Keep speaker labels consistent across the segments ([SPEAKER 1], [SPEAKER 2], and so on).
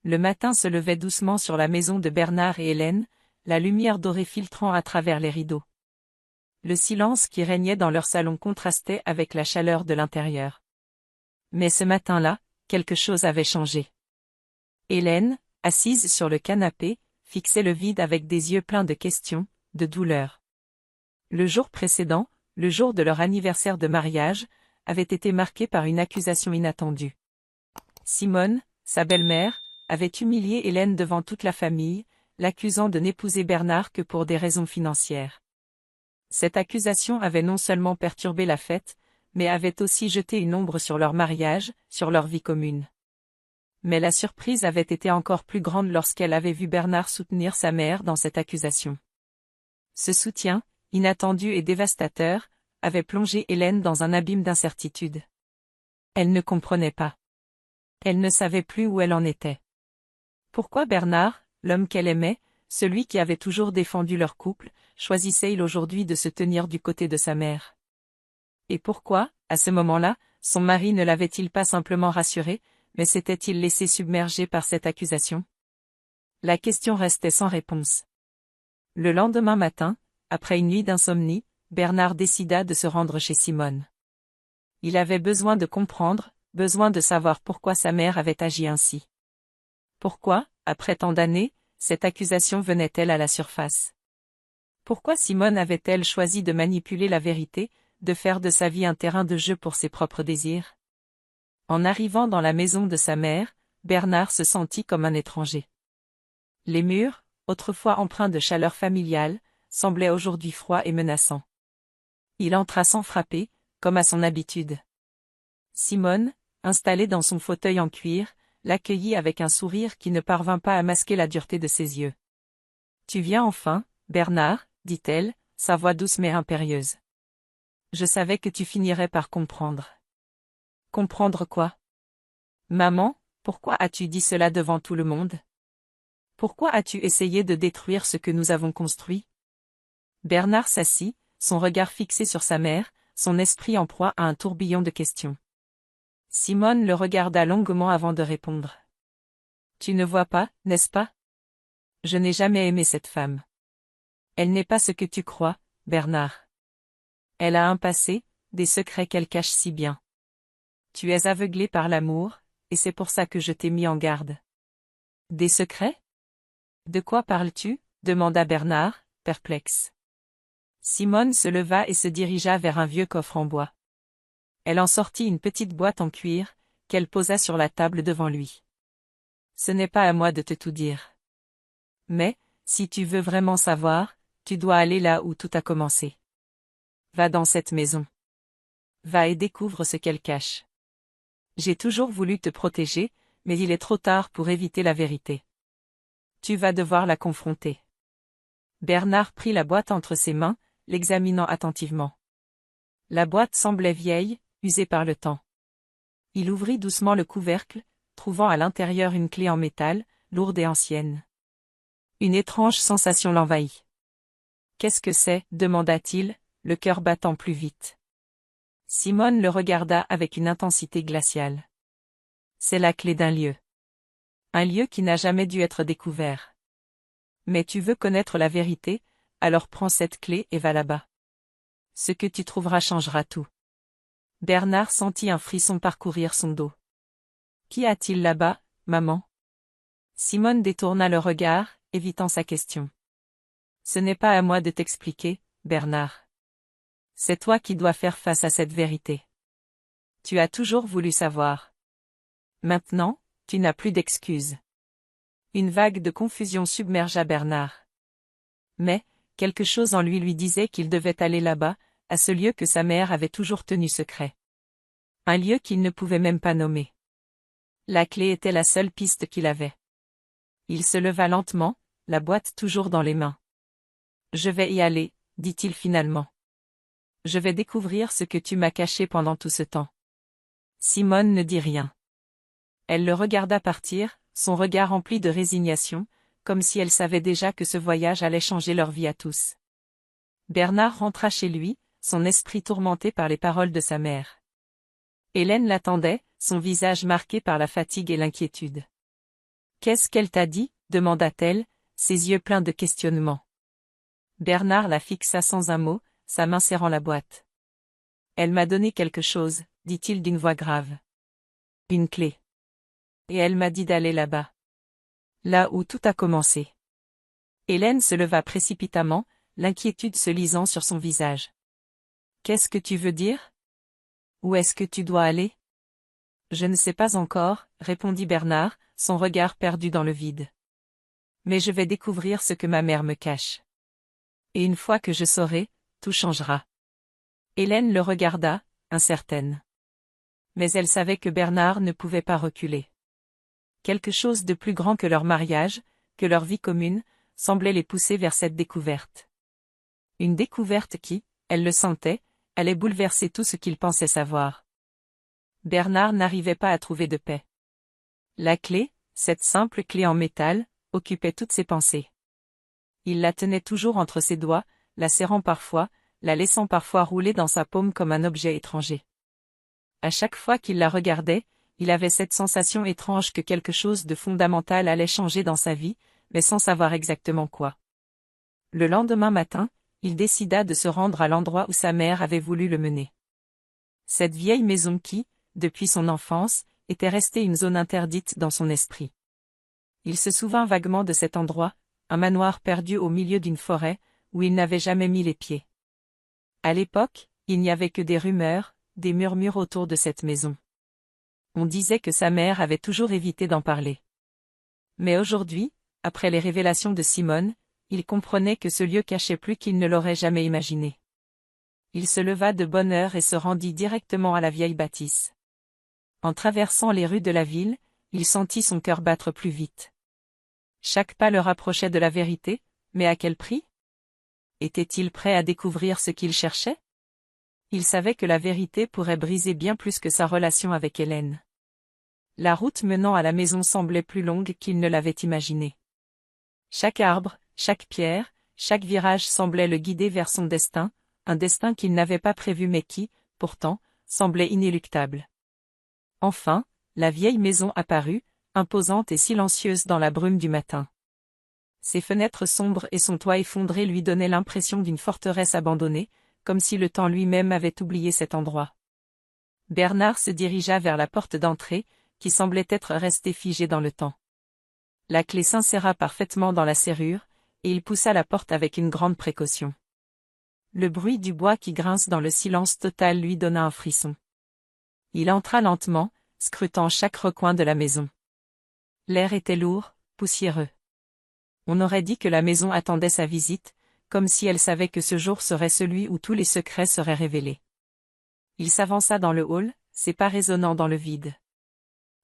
[SPEAKER 1] Le matin se levait doucement sur la maison de Bernard et Hélène, la lumière dorée filtrant à travers les rideaux. Le silence qui régnait dans leur salon contrastait avec la chaleur de l'intérieur. Mais ce matin-là, quelque chose avait changé. Hélène, assise sur le canapé, fixait le vide avec des yeux pleins de questions, de douleur. Le jour précédent, le jour de leur anniversaire de mariage, avait été marqué par une accusation inattendue. Simone, sa belle-mère, avait humilié Hélène devant toute la famille, l'accusant de n'épouser Bernard que pour des raisons financières. Cette accusation avait non seulement perturbé la fête, mais avait aussi jeté une ombre sur leur mariage, sur leur vie commune. Mais la surprise avait été encore plus grande lorsqu'elle avait vu Bernard soutenir sa mère dans cette accusation. Ce soutien, inattendu et dévastateur, avait plongé Hélène dans un abîme d'incertitude. Elle ne comprenait pas. Elle ne savait plus où elle en était. Pourquoi Bernard, l'homme qu'elle aimait, celui qui avait toujours défendu leur couple, choisissait-il aujourd'hui de se tenir du côté de sa mère? Et pourquoi, à ce moment-là, son mari ne l'avait-il pas simplement rassuré, mais s'était-il laissé submerger par cette accusation? La question restait sans réponse. Le lendemain matin, après une nuit d'insomnie, Bernard décida de se rendre chez Simone. Il avait besoin de comprendre, besoin de savoir pourquoi sa mère avait agi ainsi. Pourquoi, après tant d'années, cette accusation venait-elle à la surface? Pourquoi Simone avait-elle choisi de manipuler la vérité, de faire de sa vie un terrain de jeu pour ses propres désirs? En arrivant dans la maison de sa mère, Bernard se sentit comme un étranger. Les murs, autrefois empreints de chaleur familiale, semblaient aujourd'hui froids et menaçants. Il entra sans frapper, comme à son habitude. Simone, installée dans son fauteuil en cuir, l'accueillit avec un sourire qui ne parvint pas à masquer la dureté de ses yeux. « Tu viens enfin, Bernard, dit-elle, sa voix douce mais impérieuse. Je savais que tu finirais par comprendre. » Comprendre quoi? Maman, pourquoi as-tu dit cela devant tout le monde? Pourquoi as-tu essayé de détruire ce que nous avons construit? Bernard s'assit, son regard fixé sur sa mère, son esprit en proie à un tourbillon de questions. Simone le regarda longuement avant de répondre. Tu ne vois pas, n'est-ce pas? Je n'ai jamais aimé cette femme. Elle n'est pas ce que tu crois, Bernard. Elle a un passé, des secrets qu'elle cache si bien. Tu es aveuglé par l'amour, et c'est pour ça que je t'ai mis en garde. Des secrets? De quoi parles-tu? Demanda Bernard, perplexe. Simone se leva et se dirigea vers un vieux coffre en bois. Elle en sortit une petite boîte en cuir, qu'elle posa sur la table devant lui. Ce n'est pas à moi de te tout dire. Mais, si tu veux vraiment savoir, tu dois aller là où tout a commencé. Va dans cette maison. Va et découvre ce qu'elle cache. J'ai toujours voulu te protéger, mais il est trop tard pour éviter la vérité. Tu vas devoir la confronter. Bernard prit la boîte entre ses mains, l'examinant attentivement. La boîte semblait vieille, usée par le temps. Il ouvrit doucement le couvercle, trouvant à l'intérieur une clé en métal, lourde et ancienne. Une étrange sensation l'envahit. « Qu'est-ce que c'est » demanda-t-il, le cœur battant plus vite. Simone le regarda avec une intensité glaciale. C'est la clé d'un lieu. Un lieu qui n'a jamais dû être découvert. Mais tu veux connaître la vérité, alors prends cette clé et va là-bas. Ce que tu trouveras changera tout. Bernard sentit un frisson parcourir son dos. Qu'y a-t-il là-bas, maman? Simone détourna le regard, évitant sa question. Ce n'est pas à moi de t'expliquer, Bernard. C'est toi qui dois faire face à cette vérité. Tu as toujours voulu savoir. Maintenant, tu n'as plus d'excuses. Une vague de confusion submergea Bernard. Mais, quelque chose en lui disait qu'il devait aller là-bas, à ce lieu que sa mère avait toujours tenu secret. Un lieu qu'il ne pouvait même pas nommer. La clé était la seule piste qu'il avait. Il se leva lentement, la boîte toujours dans les mains. Je vais y aller, dit-il finalement. Je vais découvrir ce que tu m'as caché pendant tout ce temps. Simone ne dit rien. Elle le regarda partir, son regard rempli de résignation, comme si elle savait déjà que ce voyage allait changer leur vie à tous. Bernard rentra chez lui, son esprit tourmenté par les paroles de sa mère. Hélène l'attendait, son visage marqué par la fatigue et l'inquiétude. « Qu'est-ce qu'elle t'a dit? Demanda-t-elle, ses yeux pleins de questionnement. Bernard la fixa sans un mot, sa main serrant la boîte. Elle m'a donné quelque chose, dit-il d'une voix grave. Une clé. Et elle m'a dit d'aller là-bas. Là où tout a commencé. Hélène se leva précipitamment, l'inquiétude se lisant sur son visage. Qu'est-ce que tu veux dire? Où est-ce que tu dois aller? Je ne sais pas encore, répondit Bernard, son regard perdu dans le vide. Mais je vais découvrir ce que ma mère me cache. Et une fois que je saurai, tout changera. Hélène le regarda, incertaine. Mais elle savait que Bernard ne pouvait pas reculer. Quelque chose de plus grand que leur mariage, que leur vie commune, semblait les pousser vers cette découverte. Une découverte qui, elle le sentait, allait bouleverser tout ce qu'il pensait savoir. Bernard n'arrivait pas à trouver de paix. La clé, cette simple clé en métal, occupait toutes ses pensées. Il la tenait toujours entre ses doigts, la serrant parfois, la laissant parfois rouler dans sa paume comme un objet étranger. À chaque fois qu'il la regardait, il avait cette sensation étrange que quelque chose de fondamental allait changer dans sa vie, mais sans savoir exactement quoi. Le lendemain matin, il décida de se rendre à l'endroit où sa mère avait voulu le mener. Cette vieille maison qui, depuis son enfance, était restée une zone interdite dans son esprit. Il se souvint vaguement de cet endroit, un manoir perdu au milieu d'une forêt, où il n'avait jamais mis les pieds. À l'époque, il n'y avait que des rumeurs, des murmures autour de cette maison. On disait que sa mère avait toujours évité d'en parler. Mais aujourd'hui, après les révélations de Simone, il comprenait que ce lieu cachait plus qu'il ne l'aurait jamais imaginé. Il se leva de bonne heure et se rendit directement à la vieille bâtisse. En traversant les rues de la ville, il sentit son cœur battre plus vite. Chaque pas le rapprochait de la vérité, mais à quel prix? Était-il prêt à découvrir ce qu'il cherchait? Il savait que la vérité pourrait briser bien plus que sa relation avec Hélène. La route menant à la maison semblait plus longue qu'il ne l'avait imaginé. Chaque arbre, chaque pierre, chaque virage semblait le guider vers son destin, un destin qu'il n'avait pas prévu mais qui, pourtant, semblait inéluctable. Enfin, la vieille maison apparut, imposante et silencieuse dans la brume du matin. Ses fenêtres sombres et son toit effondré lui donnaient l'impression d'une forteresse abandonnée, comme si le temps lui-même avait oublié cet endroit. Bernard se dirigea vers la porte d'entrée, qui semblait être restée figée dans le temps. La clé s'inséra parfaitement dans la serrure, et il poussa la porte avec une grande précaution. Le bruit du bois qui grince dans le silence total lui donna un frisson. Il entra lentement, scrutant chaque recoin de la maison. L'air était lourd, poussiéreux. On aurait dit que la maison attendait sa visite, comme si elle savait que ce jour serait celui où tous les secrets seraient révélés. Il s'avança dans le hall, ses pas résonnant dans le vide.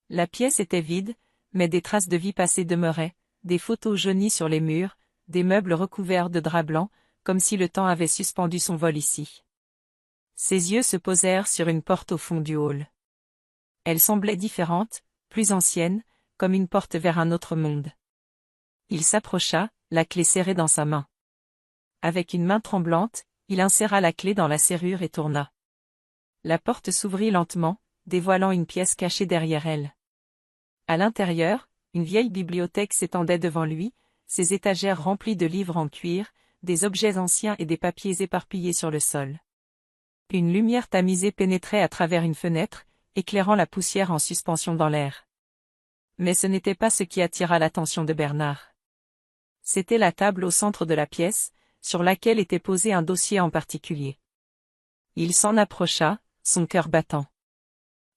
[SPEAKER 1] La pièce était vide, mais des traces de vie passée demeuraient, des photos jaunies sur les murs, des meubles recouverts de drap blanc, comme si le temps avait suspendu son vol ici. Ses yeux se posèrent sur une porte au fond du hall. Elle semblait différente, plus ancienne, comme une porte vers un autre monde. Il s'approcha, la clé serrée dans sa main. Avec une main tremblante, il inséra la clé dans la serrure et tourna. La porte s'ouvrit lentement, dévoilant une pièce cachée derrière elle. À l'intérieur, une vieille bibliothèque s'étendait devant lui, ses étagères remplies de livres en cuir, des objets anciens et des papiers éparpillés sur le sol. Une lumière tamisée pénétrait à travers une fenêtre, éclairant la poussière en suspension dans l'air. Mais ce n'était pas ce qui attira l'attention de Bernard. C'était la table au centre de la pièce, sur laquelle était posé un dossier en particulier. Il s'en approcha, son cœur battant.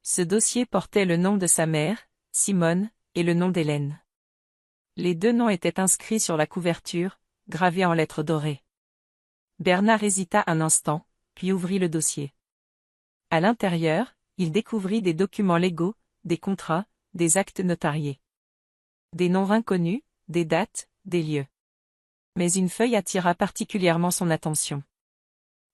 [SPEAKER 1] Ce dossier portait le nom de sa mère, Simone, et le nom d'Hélène. Les deux noms étaient inscrits sur la couverture, gravés en lettres dorées. Bernard hésita un instant, puis ouvrit le dossier. À l'intérieur, il découvrit des documents légaux, des contrats, des actes notariés. Des noms inconnus, des dates, des lieux. Mais une feuille attira particulièrement son attention.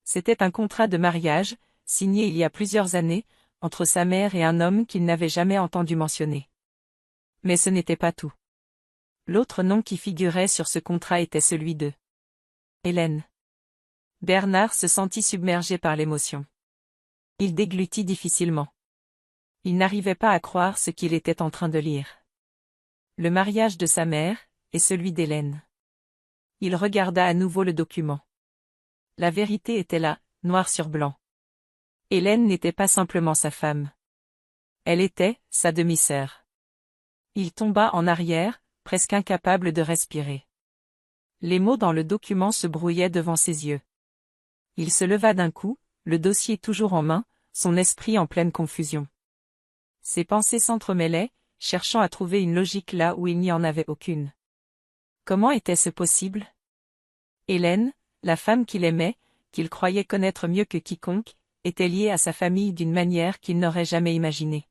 [SPEAKER 1] C'était un contrat de mariage, signé il y a plusieurs années, entre sa mère et un homme qu'il n'avait jamais entendu mentionner. Mais ce n'était pas tout. L'autre nom qui figurait sur ce contrat était celui de Hélène. Bernard se sentit submergé par l'émotion. Il déglutit difficilement. Il n'arrivait pas à croire ce qu'il était en train de lire. le mariage de sa mère, et celui d'Hélène. Il regarda à nouveau le document. La vérité était là, noir sur blanc. Hélène n'était pas simplement sa femme. Elle était sa demi-sœur. Il tomba en arrière, presque incapable de respirer. Les mots dans le document se brouillaient devant ses yeux. Il se leva d'un coup, le dossier toujours en main, son esprit en pleine confusion. Ses pensées s'entremêlaient, cherchant à trouver une logique là où il n'y en avait aucune. Comment était-ce possible? Hélène, la femme qu'il aimait, qu'il croyait connaître mieux que quiconque, était liée à sa famille d'une manière qu'il n'aurait jamais imaginée.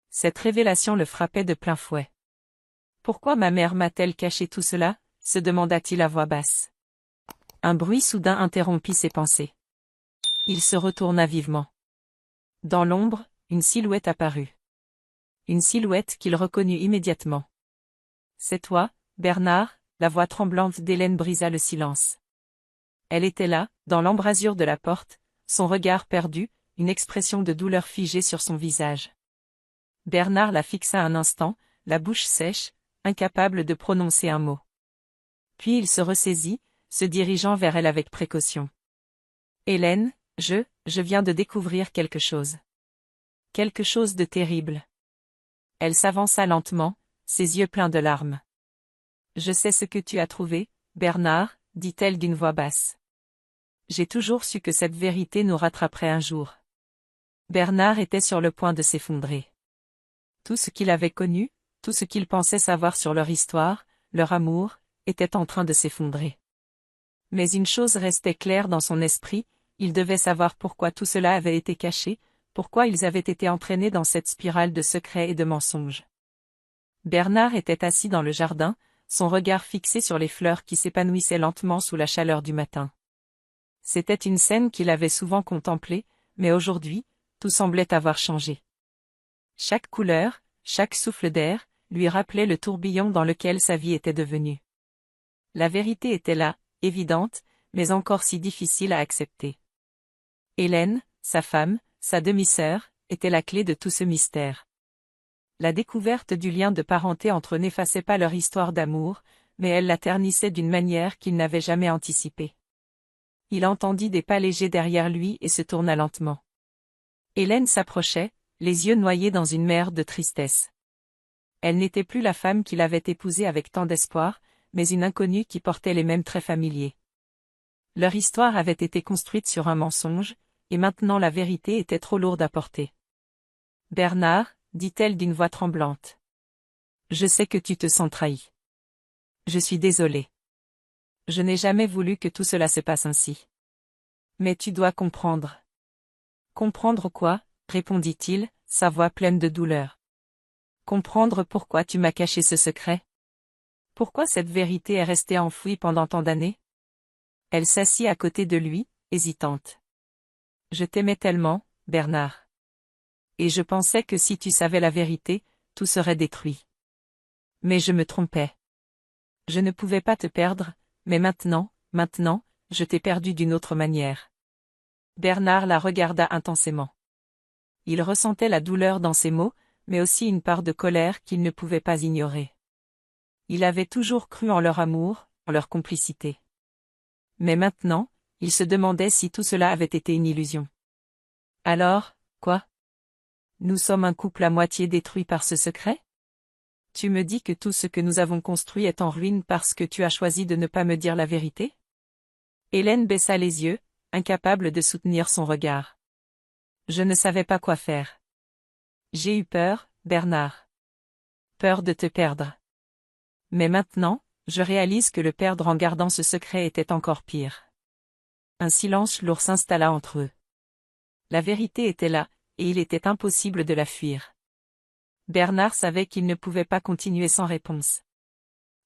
[SPEAKER 1] Cette révélation le frappait de plein fouet. « Pourquoi ma mère m'a-t-elle caché tout cela ?» se demanda-t-il à voix basse. Un bruit soudain interrompit ses pensées. Il se retourna vivement. Dans l'ombre, une silhouette apparut. Une silhouette qu'il reconnut immédiatement. « C'est toi, Bernard ?» La voix tremblante d'Hélène brisa le silence. Elle était là, dans l'embrasure de la porte, son regard perdu, une expression de douleur figée sur son visage. Bernard la fixa un instant, la bouche sèche, incapable de prononcer un mot. Puis il se ressaisit, se dirigeant vers elle avec précaution. « Hélène, je viens de découvrir quelque chose. Quelque chose de terrible. » Elle s'avança lentement, ses yeux pleins de larmes. « Je sais ce que tu as trouvé, Bernard, » dit-elle d'une voix basse. « J'ai toujours su que cette vérité nous rattraperait un jour. » Bernard était sur le point de s'effondrer. Tout ce qu'il avait connu, tout ce qu'il pensait savoir sur leur histoire, leur amour, était en train de s'effondrer. Mais une chose restait claire dans son esprit, il devait savoir pourquoi tout cela avait été caché, pourquoi ils avaient été entraînés dans cette spirale de secrets et de mensonges. Bernard était assis dans le jardin, son regard fixé sur les fleurs qui s'épanouissaient lentement sous la chaleur du matin. C'était une scène qu'il avait souvent contemplée, mais aujourd'hui, tout semblait avoir changé. Chaque couleur, chaque souffle d'air, lui rappelait le tourbillon dans lequel sa vie était devenue. La vérité était là, évidente, mais encore si difficile à accepter. Hélène, sa femme, sa demi-sœur, était la clé de tout ce mystère. La découverte du lien de parenté entre eux n'effaçait pas leur histoire d'amour, mais elle la ternissait d'une manière qu'il n'avait jamais anticipée. Il entendit des pas légers derrière lui et se tourna lentement. Hélène s'approchait, les yeux noyés dans une mer de tristesse. Elle n'était plus la femme qu'il avait épousée avec tant d'espoir, mais une inconnue qui portait les mêmes traits familiers. Leur histoire avait été construite sur un mensonge, et maintenant la vérité était trop lourde à porter. « Bernard », dit-elle d'une voix tremblante. « Je sais que tu te sens trahi. Je suis désolée. Je n'ai jamais voulu que tout cela se passe ainsi. Mais tu dois comprendre. » « Comprendre quoi ?» répondit-il, sa voix pleine de douleur. « Comprendre pourquoi tu m'as caché ce secret? Pourquoi cette vérité est restée enfouie pendant tant d'années ?» Elle s'assit à côté de lui, hésitante. « Je t'aimais tellement, Bernard. Et je pensais que si tu savais la vérité, tout serait détruit. Mais je me trompais. Je ne pouvais pas te perdre, mais maintenant, je t'ai perdu d'une autre manière. » Bernard la regarda intensément. Il ressentait la douleur dans ses mots, mais aussi une part de colère qu'il ne pouvait pas ignorer. Il avait toujours cru en leur amour, en leur complicité. Mais maintenant, il se demandait si tout cela avait été une illusion. Alors, quoi? Nous sommes un couple à moitié détruit par ce secret? Tu me dis que tout ce que nous avons construit est en ruine parce que tu as choisi de ne pas me dire la vérité? Hélène baissa les yeux, incapable de soutenir son regard. Je ne savais pas quoi faire. J'ai eu peur, Bernard. Peur de te perdre. Mais maintenant, je réalise que le perdre en gardant ce secret était encore pire. Un silence lourd s'installa entre eux. La vérité était là, et il était impossible de la fuir. Bernard savait qu'il ne pouvait pas continuer sans réponse.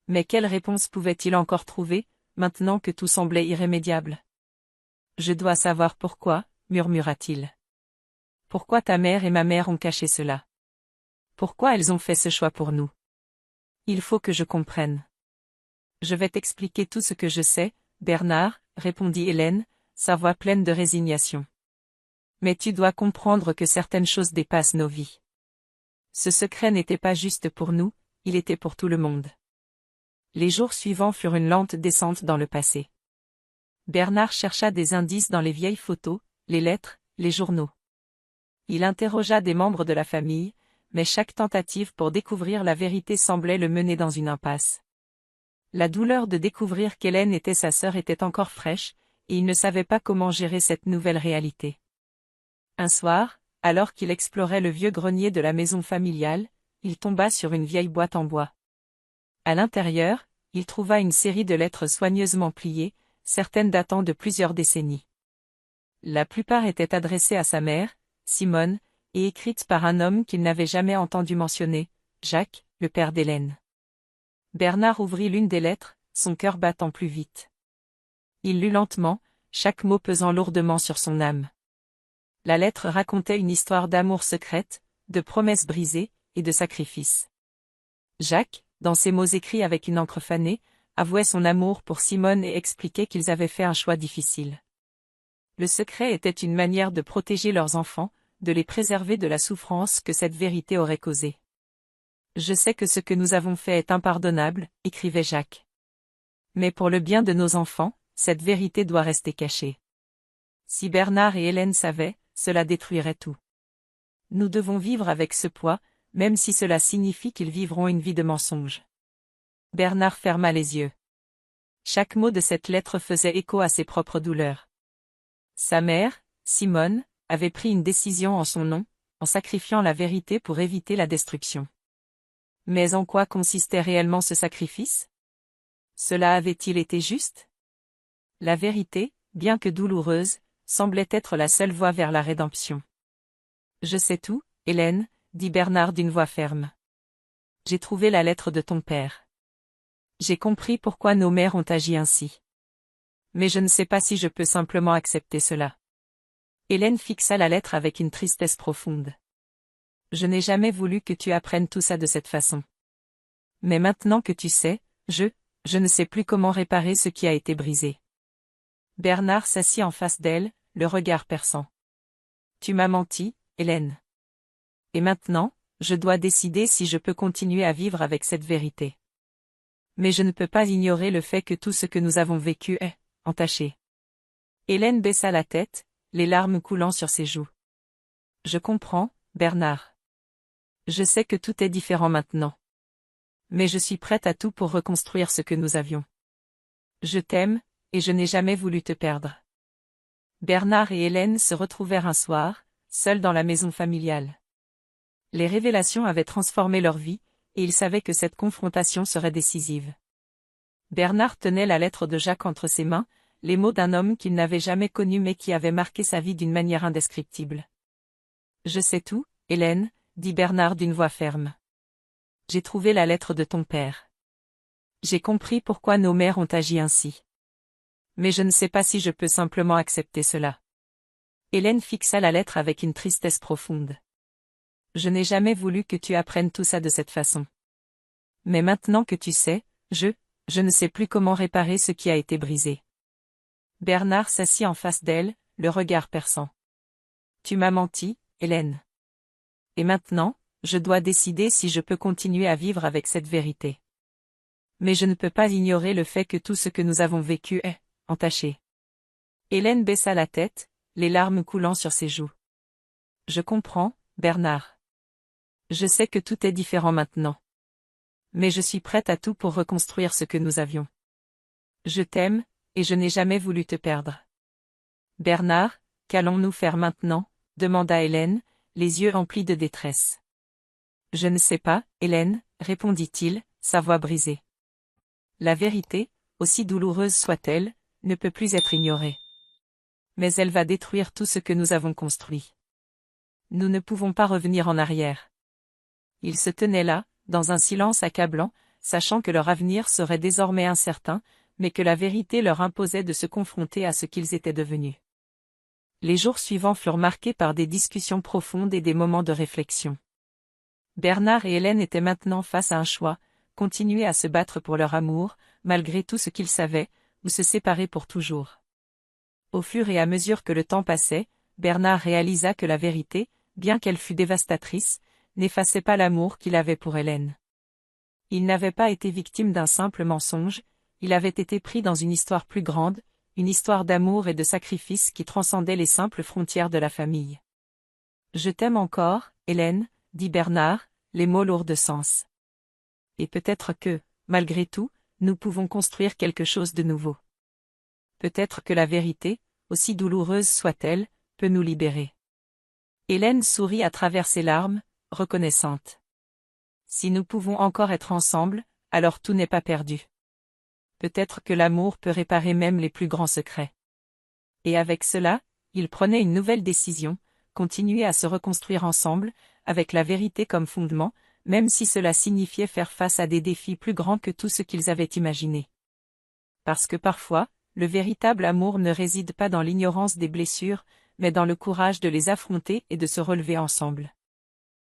[SPEAKER 1] Mais quelle réponse pouvait-il encore trouver, maintenant que tout semblait irrémédiable? « Je dois savoir pourquoi, » murmura-t-il. « Pourquoi ta mère et ma mère ont caché cela? Pourquoi elles ont fait ce choix pour nous? Il faut que je comprenne. »« Je vais t'expliquer tout ce que je sais, Bernard, » répondit Hélène, sa voix pleine de résignation. « Mais tu dois comprendre que certaines choses dépassent nos vies. Ce secret n'était pas juste pour nous, il était pour tout le monde. Les jours suivants furent une lente descente dans le passé. Bernard chercha des indices dans les vieilles photos, les lettres, les journaux. Il interrogea des membres de la famille, mais chaque tentative pour découvrir la vérité semblait le mener dans une impasse. La douleur de découvrir qu'Hélène était sa sœur était encore fraîche, et il ne savait pas comment gérer cette nouvelle réalité. Un soir, alors qu'il explorait le vieux grenier de la maison familiale, il tomba sur une vieille boîte en bois. À l'intérieur, il trouva une série de lettres soigneusement pliées, certaines datant de plusieurs décennies. La plupart étaient adressées à sa mère, Simone, et écrites par un homme qu'il n'avait jamais entendu mentionner, Jacques, le père d'Hélène. Bernard ouvrit l'une des lettres, son cœur battant plus vite. Il lut lentement, chaque mot pesant lourdement sur son âme. La lettre racontait une histoire d'amour secrète, de promesses brisées, et de sacrifices. Jacques, dans ses mots écrits avec une encre fanée, avouait son amour pour Simone et expliquait qu'ils avaient fait un choix difficile. Le secret était une manière de protéger leurs enfants, de les préserver de la souffrance que cette vérité aurait causée. « Je sais que ce que nous avons fait est impardonnable, » écrivait Jacques. Mais pour le bien de nos enfants, cette vérité doit rester cachée. Si Bernard et Hélène savaient, cela détruirait tout. Nous devons vivre avec ce poids, même si cela signifie qu'ils vivront une vie de mensonge. Bernard ferma les yeux. Chaque mot de cette lettre faisait écho à ses propres douleurs. Sa mère, Simone, avait pris une décision en son nom, en sacrifiant la vérité pour éviter la destruction. Mais en quoi consistait réellement ce sacrifice? Cela avait-il été juste? La vérité, bien que douloureuse, semblait être la seule voie vers la rédemption. « Je sais tout, Hélène, » dit Bernard d'une voix ferme. « J'ai trouvé la lettre de ton père. J'ai compris pourquoi nos mères ont agi ainsi. Mais je ne sais pas si je peux simplement accepter cela. » Hélène fixa la lettre avec une tristesse profonde. « Je n'ai jamais voulu que tu apprennes tout ça de cette façon. Mais maintenant que tu sais, je ne sais plus comment réparer ce qui a été brisé. » Bernard s'assit en face d'elle, le regard perçant. « Tu m'as menti, Hélène. Et maintenant, je dois décider si je peux continuer à vivre avec cette vérité. Mais je ne peux pas ignorer le fait que tout ce que nous avons vécu est entaché. » Hélène baissa la tête, les larmes coulant sur ses joues. « Je comprends, Bernard. Je sais que tout est différent maintenant. Mais je suis prête à tout pour reconstruire ce que nous avions. Je t'aime, et je n'ai jamais voulu te perdre. » Bernard et Hélène se retrouvèrent un soir, seuls dans la maison familiale. Les révélations avaient transformé leur vie, et ils savaient que cette confrontation serait décisive. Bernard tenait la lettre de Jacques entre ses mains, les mots d'un homme qu'il n'avait jamais connu mais qui avait marqué sa vie d'une manière indescriptible. « Je sais tout, Hélène, » dit Bernard d'une voix ferme. « J'ai trouvé la lettre de ton père. J'ai compris pourquoi nos mères ont agi ainsi. Mais je ne sais pas si je peux simplement accepter cela. » Hélène fixa la lettre avec une tristesse profonde. « Je n'ai jamais voulu que tu apprennes tout ça de cette façon. Mais maintenant que tu sais, je ne sais plus comment réparer ce qui a été brisé. » Bernard s'assit en face d'elle, le regard perçant. « Tu m'as menti, Hélène. Et maintenant, je dois décider si je peux continuer à vivre avec cette vérité. Mais je ne peux pas ignorer le fait que tout ce que nous avons vécu est entaché. » Hélène baissa la tête, les larmes coulant sur ses joues. « Je comprends, Bernard. Je sais que tout est différent maintenant. Mais je suis prête à tout pour reconstruire ce que nous avions. Je t'aime, et je n'ai jamais voulu te perdre. » « Bernard, qu'allons-nous faire maintenant ?» demanda Hélène, les yeux emplis de détresse. « Je ne sais pas, Hélène, » répondit-il, sa voix brisée. « La vérité, aussi douloureuse soit-elle, ne peut plus être ignorée. Mais elle va détruire tout ce que nous avons construit. Nous ne pouvons pas revenir en arrière. » Ils se tenaient là, dans un silence accablant, sachant que leur avenir serait désormais incertain, mais que la vérité leur imposait de se confronter à ce qu'ils étaient devenus. Les jours suivants furent marqués par des discussions profondes et des moments de réflexion. Bernard et Hélène étaient maintenant face à un choix, continuer à se battre pour leur amour, malgré tout ce qu'ils savaient, ou se séparer pour toujours. Au fur et à mesure que le temps passait, Bernard réalisa que la vérité, bien qu'elle fût dévastatrice, n'effaçait pas l'amour qu'il avait pour Hélène. Il n'avait pas été victime d'un simple mensonge, il avait été pris dans une histoire plus grande, une histoire d'amour et de sacrifice qui transcendait les simples frontières de la famille. Je t'aime encore, Hélène, dit Bernard, les mots lourds de sens. Et peut-être que, malgré tout, nous pouvons construire quelque chose de nouveau. Peut-être que la vérité, aussi douloureuse soit-elle, peut nous libérer. Hélène sourit à travers ses larmes, reconnaissante. Si nous pouvons encore être ensemble, alors tout n'est pas perdu. Peut-être que l'amour peut réparer même les plus grands secrets. Et avec cela, ils prenaient une nouvelle décision, continuer à se reconstruire ensemble, avec la vérité comme fondement, même si cela signifiait faire face à des défis plus grands que tout ce qu'ils avaient imaginé. Parce que parfois, le véritable amour ne réside pas dans l'ignorance des blessures, mais dans le courage de les affronter et de se relever ensemble.